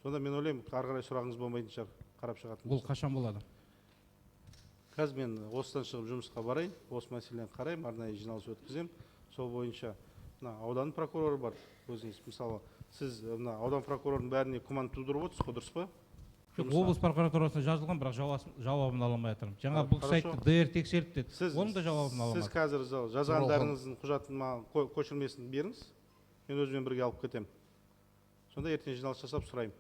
Сонда мен ойлаймын, ары қарай сұрағыңыз болмайтын шығар, қарап шығатын. Бұл қашан болады? Қазір мен осыдан шығып жұмысқа барайын, осы мәселені қараймын, арнайы жиналыс өткіземін. Сол бойынша мына аудан прокуроры бар. Өзіңіз мысалы, сіз мына аудан прокурорының бәріне күмән тудырып отырсыз, дұрыс па? Облыс прокуратурасына жазылған, бірақ жауабын ала алмай жатырмын. Жаңа бұл сайтты ДР тексеріп деді. Оның да жауабын ала алмадым. Сіз қазір жазғандарыңыздың құжатын көшірмесін беріңіз. Мен өзімен бірге алып кетемін. Сонда ертең жиналыс жасап сұраймын.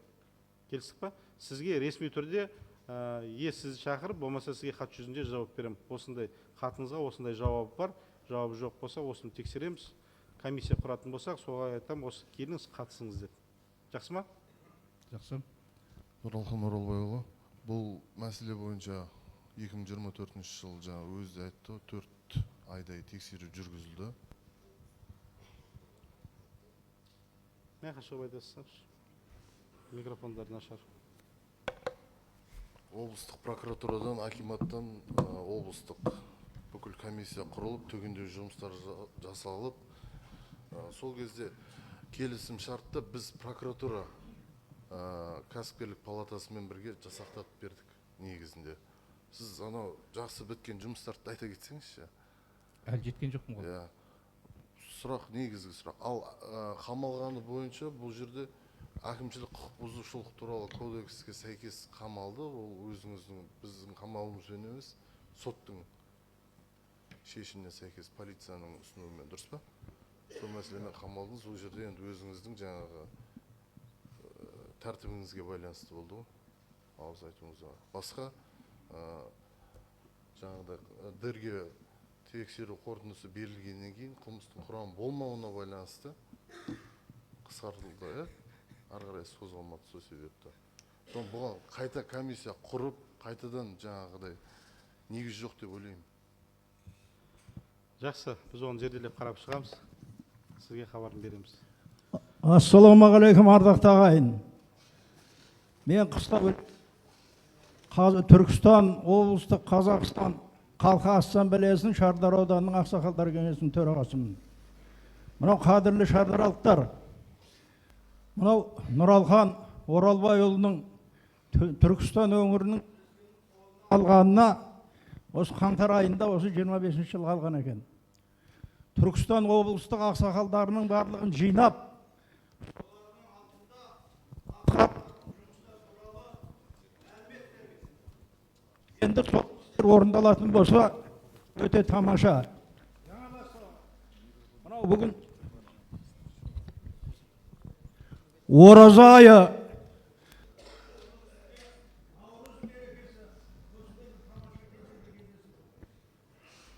Келістік па? Сізге ресми түрде сізді шақырып, болмаса сізге хат жүзінде жауап беремін. Осындай хатыңызға осындай жауабы бар, жауабы жоқ болса, осыны тексереміз. Комиссия құратын болсақ, соға айтам, осы келіңіз, қатысыңыз деп. Жақсы ма? Жақсы. Нұралхан Оралбайұлы, бұл мәселе бойынша 2024 жыл жаңа өзі айтты, 4 айдай тексеру жүргізілді. Мен қашып айтасыздар. Микрофондар нашар. Облыстық прокуратурадан, акиматтан облыстық бүкіл комиссия құрылып, төгіндеу жұмыстар жасалып, сол кезде келісім шартты біз прокуратура кәсіпкерлік палатасымен бірге жасақтап бердік негізінде. Сіз анау жақсы біткен жұмыстарды айта кетсеңізші. Әлі жеткен жоқпын ғой. Сұрақ, негізгі сұрақ. Ал қамалғаны бойынша бұл жерде әкімшілік құқық бұзушылық туралы кодекске сәйкес қамалды. Ол өзіңіздің, біздің қамалымызбен емес, соттың шешіміне сәйкес полицияның ұсынуымен, дұрыс па? Сол мәселемен қамалдыңыз. Ол жерде енді өзіңіздің жаңағы тәртібіңізге байланысты болды ғой. Ауыз айтуыңызға. Басқа жаңағыдай дерге тексеру қорытындысы берілгеннен кейін қылмыстың құрамы болмауына байланысты қысқартылды, ары қарай созылмады сол себепті. Бұған қайта комиссия құрып, қайтадан жаңағыдай негіз жоқ деп ойлаймын. Жақсы, біз оны зерделеп қарап шығамыз. Сізге хабарын береміз. Ассалаумағалейкум, ардақты ағайын. Мен Түркістан, облыстық Қазақстан халқы ассамблеясының Шардар ауданының ақсақалдар кеңесінің төрағасымын. Мынау қадірлі шардаралықтар, мынау Нұралхан Оралбайұлының Түркістан өңірінің алғанына осы қаңтар айында осы 25 жыл алған екен. Түркістан облыстық ақсақалдарының барлығын жинап, енді орындалатын болса өте тамаша. Мынау бүгін ораза айы,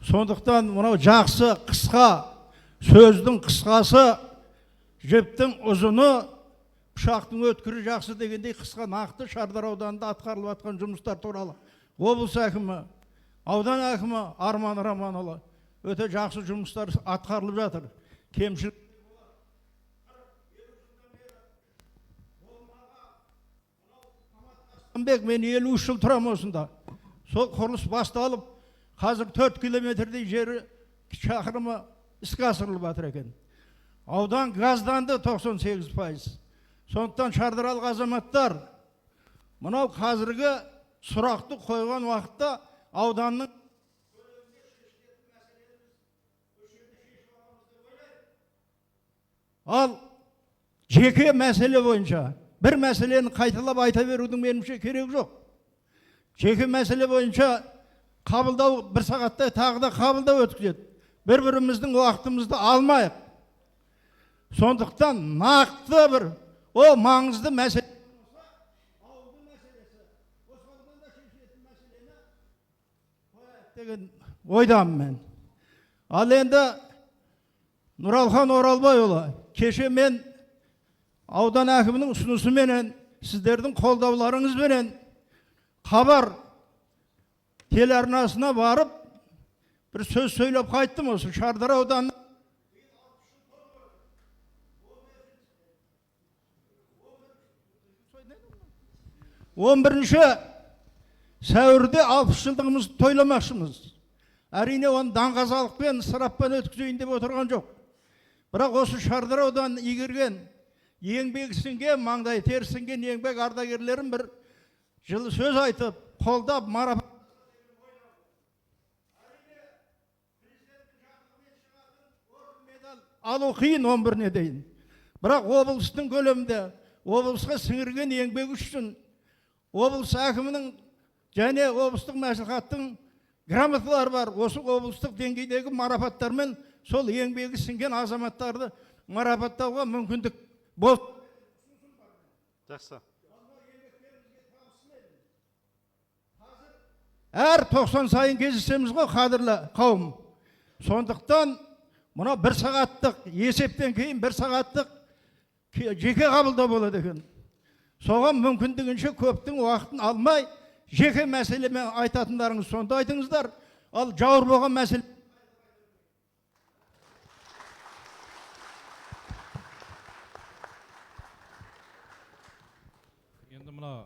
сондықтан мынау жақсы қысқа, сөздің қысқасы, жіптің ұзыны, пышақтың өткірі жақсы дегендей қысқа нақты Шардар ауданында атқарылып жатқан жұмыстар туралы облыс әкімі, аудан әкімі Арман Раманұлы өте жақсы жұмыстар атқарылып жатыр. Кемшілік мен 53 жыл тұрам осында. Сол құрылыс басталып, қазір 4 километрдей жері шақырымы іске асырылып жатыр екен. Аудан газданды 98%. Сондықтан шардаралық азаматтар, мынау қазіргі сұрақты қойған уақытта ауданның ал жеке мәселе бойынша бір мәселені қайталап айта берудің меніңше керек жоқ. Жеке мәселе бойынша қабылдау бір сағатта тағы да қабылдау өткізеді. Бір-біріміздің уақытымызды алмайық. Сондықтан нақты бір маңызды мәселе деген ойдамын мен. Ал енді Нұралхан Оралбайұлы, кеше мен аудан әкімінің ұсынысыменен, сіздердің қолдауларыңызбенен хабар телеарнасына барып, бір сөз сөйлеп қайттым осы Шардар ауданының 11 сәуірде 60 жылдығымызды тойламақшымыз. Әрине оны даңғазалықпен, ысыраппен өткізейін деп отырған жоқ. Бірақ осы Шардар ауданын игерген еңбегі сіңген, маңдай тері сіңген еңбек ардагерлерін бір жылы сөз айтып, қолдап, марапат. Алу қиын 11-не дейін. Бірақ облыстың көлемінде, облысқа сіңірген еңбегі үшін облыс әкімінің және облыстық мәслихаттың грамоталары бар. Осы облыстық деңгейдегі марапаттармен сол еңбегі сіңген азаматтарды марапаттауға мүмкіндік болды. Жақсы. Әр 90 сайын кездесеміз ғой, қадірлі қауым. Сондықтан мына 1 сағаттық есептен кейін 1 сағаттық жеке қабылдау болады екен. Соған мүмкіндігінше көптің уақытын алмай, жеке мәселемен айтатындарыңыз сонда айтыңыздар. Ал жауыр болған мәселе. Енді мына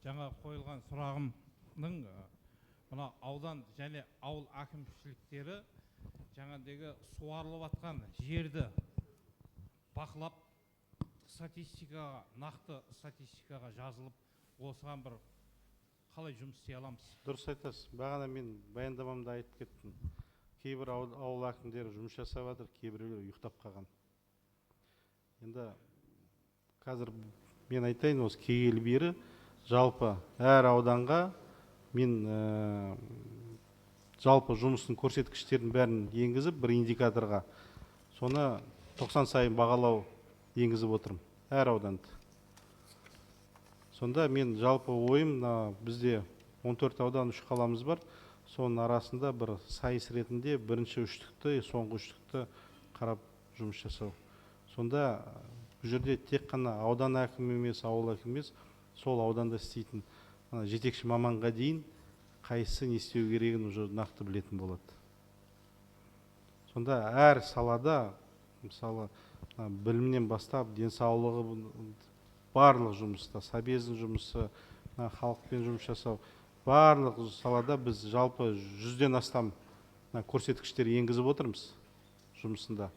жаңа қойылған сұрағымның мына аудан және ауыл әкімшіліктері жаңадегі суарылып атқан жерді бақылап статистикаға, нақты статистикаға жазылып, осыған бір қалай жұмыс істей аламыз? Дұрыс айтасыз. Бағана мен баяндамамда айтып кеттім. Кейбір ауыл әкімдері жұмыс жасап жатыр, кейбіреулер ұйықтап қалған. Енді қазір мен айтайын, осы келгелі бері жалпы әр ауданға мен жалпы жұмыстың көрсеткіштерін бәрін енгізіп, бір индикаторға соны 90 сайын бағалау енгізіп отырмын әр ауданды. Сонда мен жалпы ойым, бізде 14 аудан 3 қаламыз бар. Соның арасында бір сайыс ретінде бірінші үштікті, соңғы үштікті қарап жұмыс жасау. Сонда бұл жерде тек қана аудан әкімі емес, ауыл әкімі емес, сол ауданда істейтін жетекші маманға дейін қайсысы не істеу керегін уже нақты білетін болады. Сонда әр салада, мысалы, білімнен бастап, денсаулығы барлық жұмыста, собездің жұмысы, халықпен жұмыс жасау, барлық салада біз жалпы 100-ден астам көрсеткіштер енгізіп отырмыз жұмысында.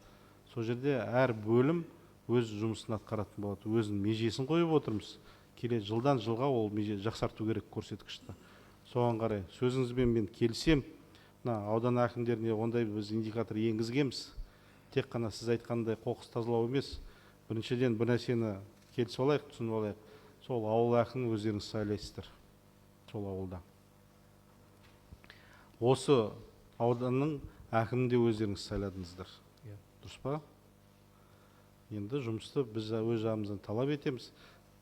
Сол жерде әр бөлім өз жұмысын атқаратын болады, өзінің межесін қойып отырмыз. Келесі жылдан жылға ол меже жақсарту керек көрсеткішті. Соған қарай сөзіңізбен мен келсем, аудан әкімдеріне ондай біз индикатор енгізгенбіз. Тек қана сіз айтқандай қоқыс тазалау емес, біріншіден бір нәрсені келісіп алайық, түсініп алайық. Сол ауыл әкімін өздеріңіз сайлайсыздар. Сол ауылда. Осы ауданның әкімін де өздеріңіз сайладыңыздар. Дұрыс па? Енді жұмысты біз өз жағымыздан талап етеміз.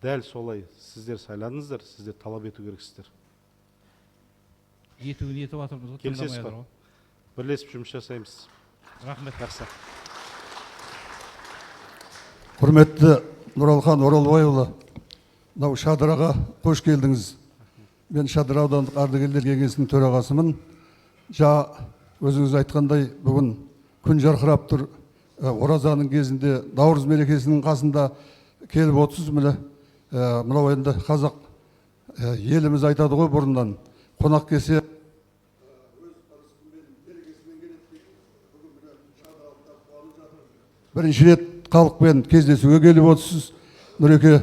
Дәл солай сіздер сайладыңыздар, сіздер талап ету керексіздер. Етуін етіп атырмыз ғой. Келісесіз ба? Бірлесіп жұмыс жасаймыз. Рахмет. Жақсы. Құрметті Нұралхан Оралбайұлы, мынау Шадыраға қош келдіңіз. Мен Шадыра аудандық ардагерлер кеңесінің төрағасымын. Өзіңіз айтқандай, бүгін күн жарқырап тұр. Оразаның кезінде, Наурыз мерекесінің қасында келіп отырсыз. Мынау енді қазақ еліміз айтады ғой бұрыннан. Қонақ келсе бірінші рет халықпен кездесуге келіп отырсыз. Нұреке,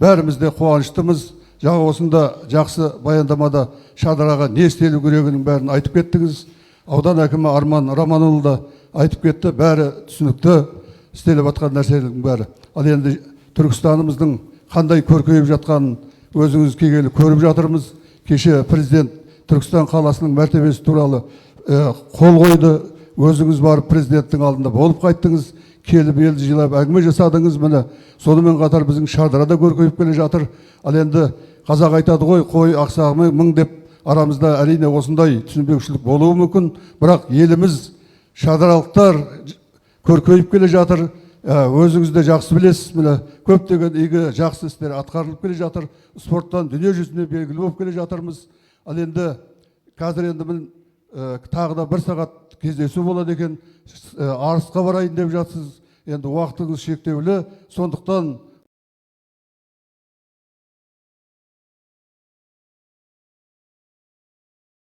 бәріміз де қуаныштымыз. Жаңа осында жақсы баяндамада Шадыраға не істелу керегінің бәрін айтып кеттіңіз. Аудан әкімі Арман Раманұлы да айтып кетті. Бәрі түсінікті, істеліп жатқан нәрселердің бәрі. Ал енді Түркістанымыздың қандай көркейіп жатқанын өзіңіз келгелі көріп жатырмыз. Кеше президент Түркістан қаласының мәртебесі туралы қол қойды. Өзіңіз барып президенттің алдында болып қайттыңыз. Келіп елді жилап әңгіме жасадыңыз. Міне сонымен қатар біздің Шардырада көркейіп келе жатыр. Ал енді қазақ айтады ғой, қой ақсағы мың деп, арамызда әрине осындай түсінбеушілік болуы мүмкін. Бірақ еліміз, шадыралықтар көркейіп келе жатыр. Өзіңіз де жақсы білесіз, міне көптеген игі жақсы істер атқарылып келе жатыр. Спорттан дүние жүзіне белгілі болып келе жатырмыз. Ал енді қазір енді мен тағы да 1 сағат кездесу болады екен. Арысқа барайын деп жатсыз. Енді уақытыңыз шектеулі. Сондықтан